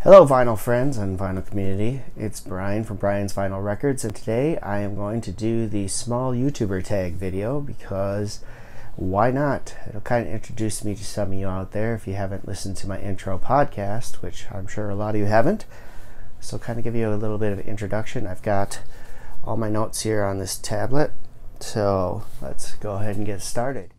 Hello vinyl friends and vinyl community, it's Brian from Brian's Vinyl Records, and today I am going to do the small YouTuber tag video because why not? It'll kind of introduce me to some of you out there if you haven't listened to my intro podcast, which I'm sure a lot of you haven't. So kind of give you a little bit of introduction. I've got all my notes here on this tablet, so let's go ahead and get started.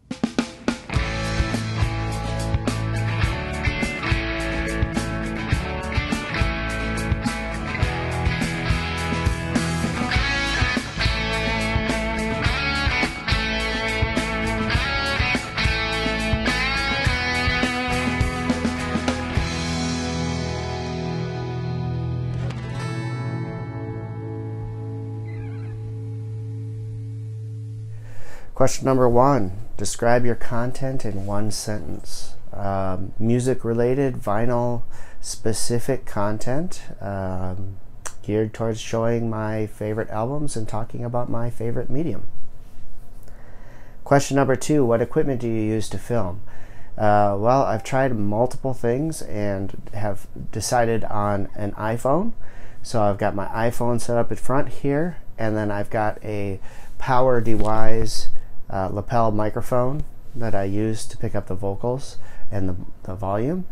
Question number 1, describe your content in one sentence. Music related, vinyl specific content geared towards showing my favorite albums and talking about my favorite medium. Question number 2, what equipment do you use to film? Well, I've tried multiple things and have decided on an iPhone. So I've got my iPhone set up in front here, and then I've got a Power DeWise lapel microphone that I use to pick up the vocals and the volume,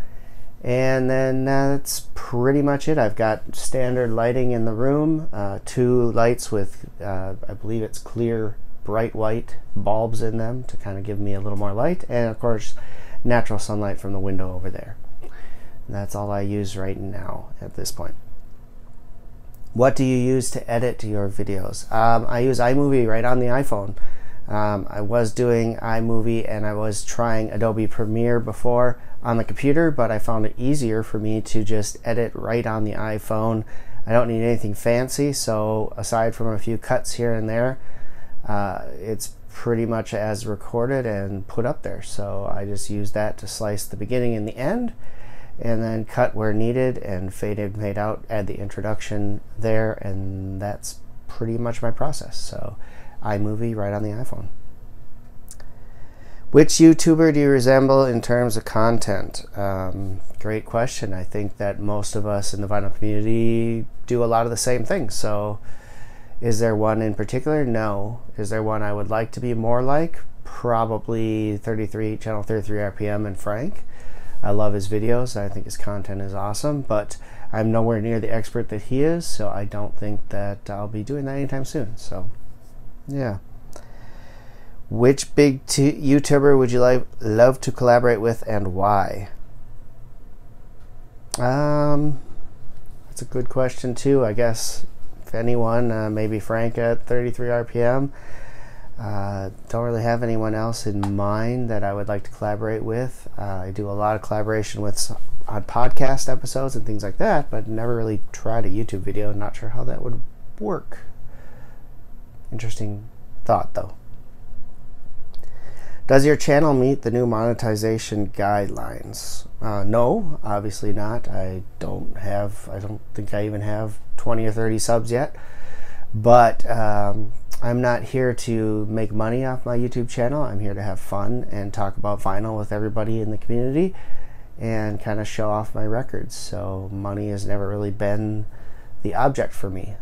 and then that's pretty much it. I've got standard lighting in the room, 2 lights with I believe it's clear bright white bulbs in them to kind of give me a little more light, and of course natural sunlight from the window over there. And that's all I use right now at this point. What do you use to edit your videos? I use iMovie right on the iPhone. I was doing iMovie and I was trying Adobe Premiere before on the computer, but I found it easier for me to just edit right on the iPhone. I don't need anything fancy, so aside from a few cuts here and there, it's pretty much as recorded and put up there. So I just use that to slice the beginning and the end, and then cut where needed and fade in, fade out, add the introduction there, and that's pretty much my process. So iMovie right on the iPhone. Which YouTuber do you resemble in terms of content? Great question. I think that most of us in the vinyl community do a lot of the same things. So is there one in particular? No. Is there one I would like to be more like? Probably channel 33 RPM and Frank. I love his videos. I think his content is awesome, but I'm nowhere near the expert that he is, so I don't think that I'll be doing that anytime soon. So yeah. Which big YouTuber would you love to collaborate with, and why? That's a good question too. I guess if anyone, maybe Frank at 33 RPM. Don't really have anyone else in mind that I would like to collaborate with. I do a lot of collaboration on podcast episodes and things like that, but never really tried a YouTube video. Not sure how that would work. Interesting thought though. Does your channel meet the new monetization guidelines? No, obviously not. I don't think I even have 20 or 30 subs yet, but I'm not here to make money off my YouTube channel. I'm here to have fun and talk about vinyl with everybody in the community and kind of show off my records. So money has never really been the object for me.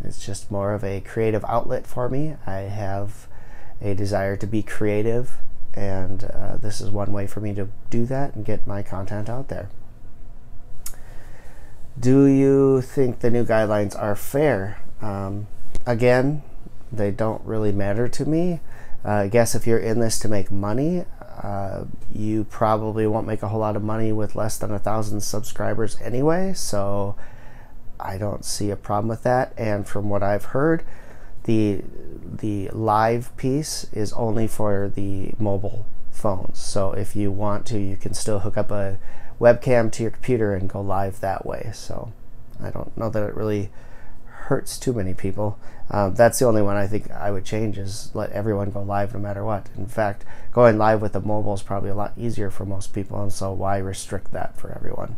It's just more of a creative outlet for me. I have a desire to be creative, and this is one way for me to do that and get my content out there. Do you think the new guidelines are fair? Again, they don't really matter to me. I guess if you're in this to make money, you probably won't make a whole lot of money with less than 1,000 subscribers anyway, so I don't see a problem with that. And from what I've heard, the live piece is only for the mobile phones. So if you want to, you can still hook up a webcam to your computer and go live that way. So I don't know that it really hurts too many people. That's the only one I think I would change, is let everyone go live no matter what. In fact, going live with the mobile is probably a lot easier for most people, and so why restrict that for everyone?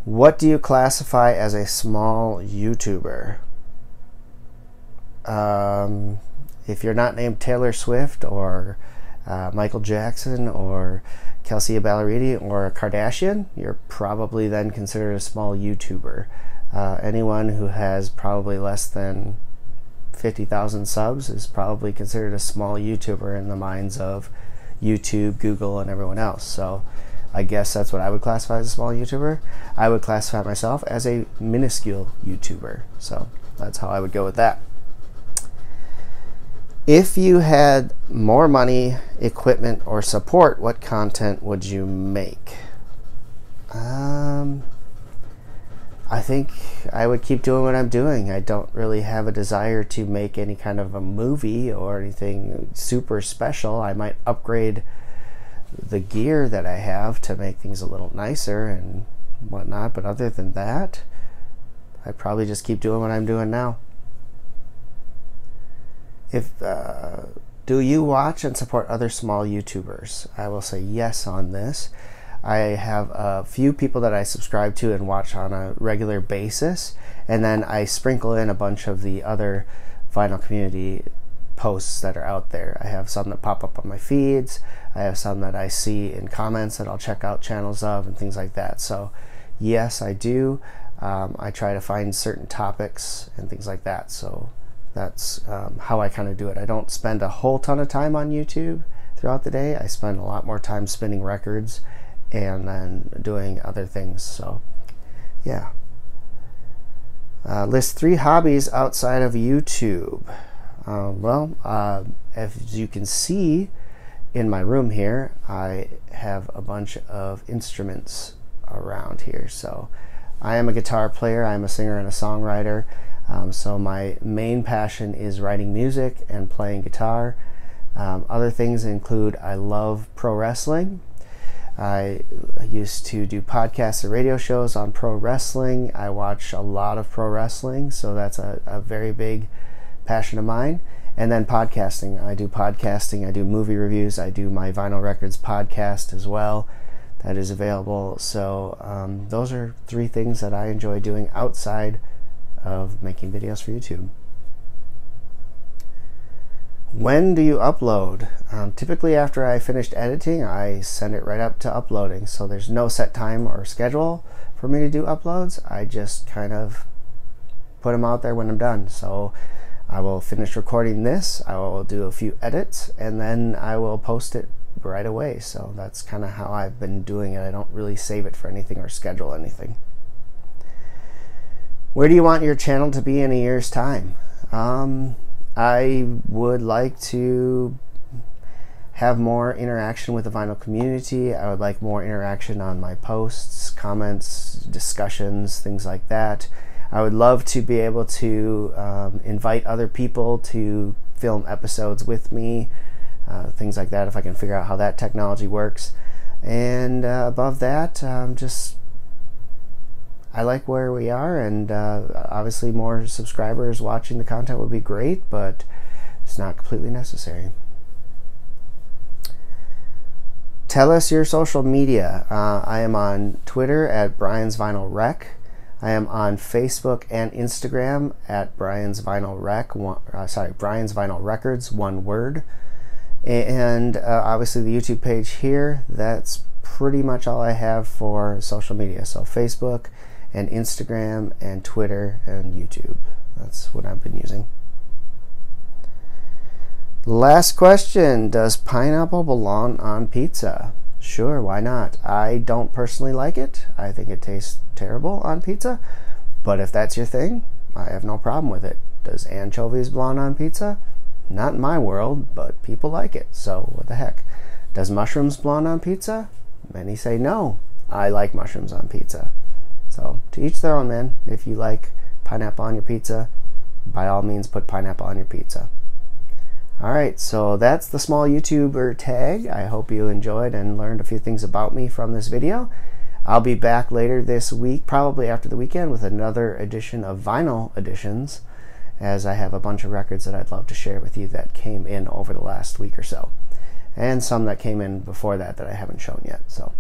What do you classify as a small YouTuber? If you're not named Taylor Swift or Michael Jackson or Kelsey Ballerini or a Kardashian, you're probably then considered a small YouTuber. Anyone who has probably less than 50,000 subs is probably considered a small YouTuber in the minds of YouTube, Google, and everyone else. So I guess that's what I would classify as a small YouTuber. I would classify myself as a minuscule YouTuber. So that's how I would go with that. If you had more money, equipment, or support, what content would you make? I think I would keep doing what I'm doing. I don't really have a desire to make any kind of a movie or anything super special. I might upgrade the gear that I have to make things a little nicer and whatnot, but other than that, I'd probably just keep doing what I'm doing now. Do you watch and support other small YouTubers? I will say yes on this. I have a few people that I subscribe to and watch on a regular basis, and then I sprinkle in a bunch of the other vinyl community posts that are out there. I have some that pop up on my feeds. I have some that I see in comments that I'll check out channels of and things like that. So yes, I do. I try to find certain topics and things like that. So that's how I kind of do it. I don't spend a whole ton of time on YouTube throughout the day. I spend a lot more time spinning records and then doing other things. So yeah. List 3 hobbies outside of YouTube. As you can see in my room here, I have a bunch of instruments around here. So I am a guitar player, I'm a singer and a songwriter. So my main passion is writing music and playing guitar. Other things include I love pro wrestling. I used to do podcasts and radio shows on pro wrestling. I watch a lot of pro wrestling, so that's a very big passion of mine. And then podcasting. I do podcasting, I do movie reviews, I do my Vinyl Records podcast as well. That is available. So those are 3 things that I enjoy doing outside of making videos for YouTube. When do you upload? Typically after I finished editing, I send it right up to uploading. So there's no set time or schedule for me to do uploads. I just kind of put them out there when I'm done. So I will finish recording this, I will do a few edits, and then I will post it right away. So that's kind of how I've been doing it. I don't really save it for anything or schedule anything. Where do you want your channel to be in a year's time? I would like to have more interaction with the vinyl community. I would like more interaction on my posts, comments, discussions, things like that. I would love to be able to invite other people to film episodes with me, things like that, if I can figure out how that technology works. And above that, I like where we are, and obviously more subscribers watching the content would be great, but it's not completely necessary. Tell us your social media. I am on Twitter at Brian's Vinyl Rec. I am on Facebook and Instagram at Brian's Vinyl Brian's Vinyl Records, one word. And obviously the YouTube page here, that's pretty much all I have for social media. So Facebook and Instagram and Twitter and YouTube. That's what I've been using. Last question, does pineapple belong on pizza? Sure, why not? I don't personally like it. I think it tastes terrible on pizza, but if that's your thing, I have no problem with it. Does anchovies belong on pizza? Not in my world, but people like it, so what the heck. Does mushrooms belong on pizza? Many say no. I like mushrooms on pizza. So to each their own, man. If you like pineapple on your pizza, by all means put pineapple on your pizza. Alright, so that's the small YouTuber tag. I hope you enjoyed and learned a few things about me from this video. I'll be back later this week, probably after the weekend, with another edition of Vinyl Editions, as I have a bunch of records that I'd love to share with you that came in over the last week or so. And some that came in before that I haven't shown yet. So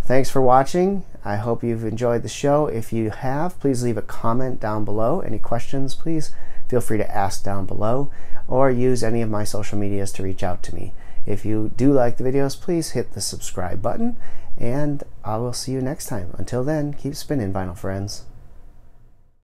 thanks for watching. I hope you've enjoyed the show. If you have, please leave a comment down below. Any questions, please feel free to ask down below, or use any of my social medias to reach out to me. If you do like the videos, please hit the subscribe button, and I will see you next time. Until then, keep spinning, vinyl friends.